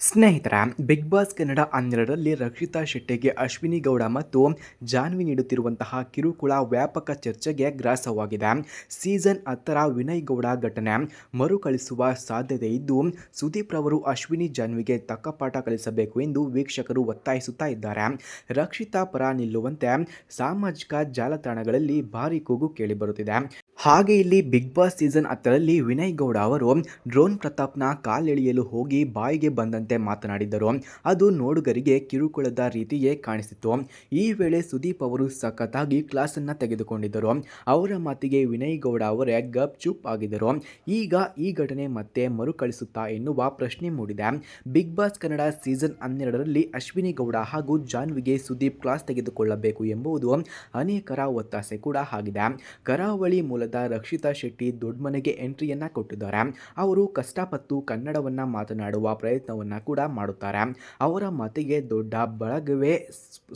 ಸ್ನೇಹಿತರ big Boss Kannada 12ರಲ್ಲಿ Rakshita ಶೆಟ್ಟಿಗೆ Ashwini Gowda ಮತ್ತು ಜಾನ್ವಿ ನೀಡುತ್ತಿರುವಂತಹ ಕಿರುಕುಳ ವ್ಯಾಪಕ ಚರ್ಚೆಗೆ ಗ್ರಾಸವಾಗಿದೆ. ಸೀಸನ್ 10ರ ವಿನಯ್ ಗೌಡ ಘಟನೆ ಮರುಕಳಿಸುವ ಸಾಧ್ಯತೆ ಇದ್ದು, ಸುದೀಪ್ ರವರು ಅಶ್ವಿನಿ ಜಾನ್ವಿಗೆ ತಕ್ಕ ಪಾಠ ಕಲಿಸಬೇಕು ಎಂದು ವೀಕ್ಷಕರು ಒತ್ತಾಯಿಸುತ್ತಾ ಇದ್ದಾರೆ. ರಕ್ಷಿತಾ ಪರ ನಿಲ್ಲುವಂತೆ ಸಾಮಾಜಿಕ ಜಾಲತಾಣಗಳಲ್ಲಿ ಭಾರೀ ಕೂಗು ಕೇಳಿಬರುತ್ತಿದೆ. ಹಾಗೆ ಇಲ್ಲಿ ಬಿಗ್ ಬಾಸ್ ಸೀಸನ್ 10ರಲ್ಲಿ ವಿನಯ್ ಗೌಡ ಅವರು ಡ್ರೋನ್ ಪ್ರತಾಪ್ನ ಕಾಲೆಳೆಯಲು ಹೋಗಿ ಬಾಯಿಗೆ ಬಂದಂತೆ ಮಾತನಾಡಿದ್ದರು. ಅದು ನೋಡುಗರಿಗೆ ಕಿರುಕುಳದ ರೀತಿಯೇ ಕಾಣಿಸಿತ್ತು. ಈ ವೇಳೆ ಸುದೀಪ್ ಅವರು ಸಖತ್ತಾಗಿ ಕ್ಲಾಸನ್ನು ತೆಗೆದುಕೊಂಡಿದ್ದರು. ಅವರ ಮಾತಿಗೆ ವಿನಯ್ ಗೌಡ ಅವರೇ ಗಪ್ ಚುಪ್ ಆಗಿದ್ದರು. ಈಗ ಈ ಘಟನೆ ಮತ್ತೆ ಮರುಕಳಿಸುತ್ತಾ ಎನ್ನುವ ಪ್ರಶ್ನೆ ಮೂಡಿದೆ. ಬಿಗ್ ಬಾಸ್ ಕನ್ನಡ ಸೀಸನ್ 12ರಲ್ಲಿ ಅಶ್ವಿನಿ ಗೌಡ ಹಾಗೂ ಜಾನ್ವಿಗೆ ಸುದೀಪ್ ಕ್ಲಾಸ್ ತೆಗೆದುಕೊಳ್ಳಬೇಕು ಎಂಬುದು ಅನೇಕರ ಒತ್ತಾಸೆ ಕೂಡ ಆಗಿದೆ. ಕರಾವಳಿ ಮೂಲದ ರಕ್ಷಿತಾ ಶೆಟ್ಟಿ ದೊಡ್ಡಮನೆಗೆ ಎಂಟ್ರಿಯನ್ನ ಕೊಟ್ಟಿದ್ದಾರೆ. ಅವರು ಕಷ್ಟಪಟ್ಟು ಕನ್ನಡವನ್ನ ಮಾತನಾಡುವ ಪ್ರಯತ್ನವನ್ನ ಕೂಡ ಮಾಡುತ್ತಾರೆ. ಅವರ ಮಾತಿಗೆ ದೊಡ್ಡ ಬಳಗವೇ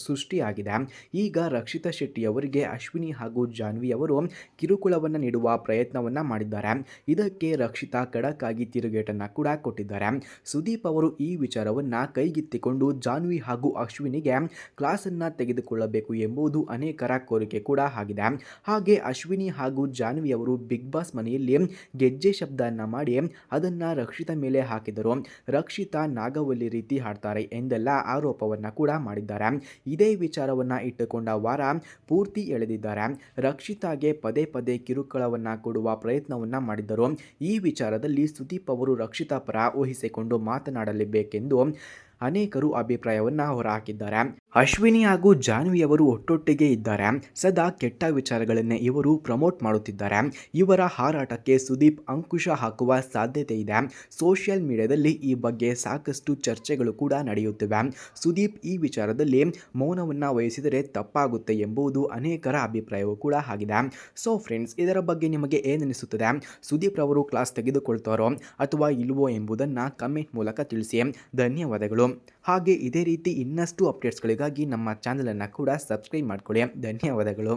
ಸೃಷ್ಟಿಯಾಗಿದೆ. ಈಗ ರಕ್ಷಿತಾ ಶೆಟ್ಟಿ ಅವರಿಗೆ ಅಶ್ವಿನಿ ಹಾಗೂ ಜಾನ್ವಿ ಅವರು ಕಿರುಕುಳವನ್ನು ನೀಡುವ ಪ್ರಯತ್ನವನ್ನ ಮಾಡಿದ್ದಾರೆ. ಇದಕ್ಕೆ ರಕ್ಷಿತಾ ಖಡಕ್ ಆಗಿ ತಿರುಗೇಟನ್ನ ಕೂಡ ಕೊಟ್ಟಿದ್ದಾರೆ. ಸುದೀಪ್ ಅವರು ಈ ವಿಚಾರವನ್ನ ಕೈಗೆತ್ತಿಕೊಂಡು ಜಾನ್ವಿ ಹಾಗೂ ಅಶ್ವಿನಿಗೆ ಕ್ಲಾಸನ್ನ ತೆಗೆದುಕೊಳ್ಳಬೇಕು ಎಂಬುದು ಅನೇಕರ ಕೋರಿಕೆ ಕೂಡ ಆಗಿದೆ. ಹಾಗೆ ಅಶ್ವಿನಿ ಹಾಗೂ ಜಾನ್ವಿ ಅವರು ಬಿಗ್ ಬಾಸ್ ಮನೆಯಲ್ಲಿ ಗೆಜ್ಜೆ ಶಬ್ದವನ್ನ ಮಾಡಿ ಅದನ್ನ ರಕ್ಷಿತಾ ಮೇಲೆ ಹಾಕಿದರು. ರಕ್ಷಿತಾ ನಾಗವಲ್ಲಿ ರೀತಿ ಹಾಡ್ತಾರೆ ಎಂದೆಲ್ಲ ಆರೋಪವನ್ನ ಕೂಡ ಮಾಡಿದ್ದಾರೆ. ಇದೇ ವಿಚಾರವನ್ನ ಇಟ್ಟುಕೊಂಡ ವಾರ ಪೂರ್ತಿ ಎಳೆದಿದ್ದಾರೆ. ರಕ್ಷಿತಾಗೆ ಪದೇ ಪದೇ ಕಿರುಕುಳವನ್ನ ಕೊಡುವ ಪ್ರಯತ್ನವನ್ನ ಮಾಡಿದ್ದರು. ಈ ವಿಚಾರದಲ್ಲಿ ಸುದೀಪ್ ಅವರು ರಕ್ಷಿತಾ ಪರ ಊಹಿಸಿಕೊಂಡು ಮಾತನಾಡಲೇಬೇಕೆಂದು ಅನೇಕರು ಅಭಿಪ್ರಾಯವನ್ನ ಹೊರಹಾಕಿದ್ದಾರೆ. ಅಶ್ವಿನಿ ಹಾಗೂ ಜಾನ್ವಿ ಅವರು ಒಟ್ಟೊಟ್ಟಿಗೆ ಇದ್ದಾರೆ. ಸದಾ ಕೆಟ್ಟ ವಿಚಾರಗಳನ್ನೇ ಇವರು ಪ್ರಮೋಟ್ ಮಾಡುತ್ತಿದ್ದಾರೆ. ಇವರ ಹಾರಾಟಕ್ಕೆ ಸುದೀಪ್ ಅಂಕುಶ ಹಾಕುವ ಸಾಧ್ಯತೆ ಇದೆ. ಸೋಷಿಯಲ್ ಮೀಡಿಯಾದಲ್ಲಿ ಈ ಬಗ್ಗೆ ಸಾಕಷ್ಟು ಚರ್ಚೆಗಳು ಕೂಡ ನಡೆಯುತ್ತಿವೆ. ಸುದೀಪ್ ಈ ವಿಚಾರದಲ್ಲಿ ಮೌನವನ್ನು ವಹಿಸಿದರೆ ತಪ್ಪಾಗುತ್ತೆ ಎಂಬುದು ಅನೇಕರ ಅಭಿಪ್ರಾಯವೂ ಕೂಡ ಆಗಿದೆ. ಸೊ ಫ್ರೆಂಡ್ಸ್, ಇದರ ಬಗ್ಗೆ ನಿಮಗೆ ಏನೆನಿಸುತ್ತದೆ? ಸುದೀಪ್ ರವರು ಕ್ಲಾಸ್ ತೆಗೆದುಕೊಳ್ತಾರೋ ಅಥವಾ ಇಲ್ವೋ ಎಂಬುದನ್ನು ಕಮೆಂಟ್ ಮೂಲಕ ತಿಳಿಸಿ. ಧನ್ಯವಾದಗಳು. ಹಾಗೆ ಇದೇ ರೀತಿ ಇನ್ನಷ್ಟು ಅಪ್ಡೇಟ್ಸ್ಗಳಿಗಾಗಿ ನಮ್ಮ ಚಾನಲನ್ನು ಕೂಡ ಸಬ್ಸ್ಕ್ರೈಬ್ ಮಾಡಿಕೊಳ್ಳಿ. ಧನ್ಯವಾದಗಳು.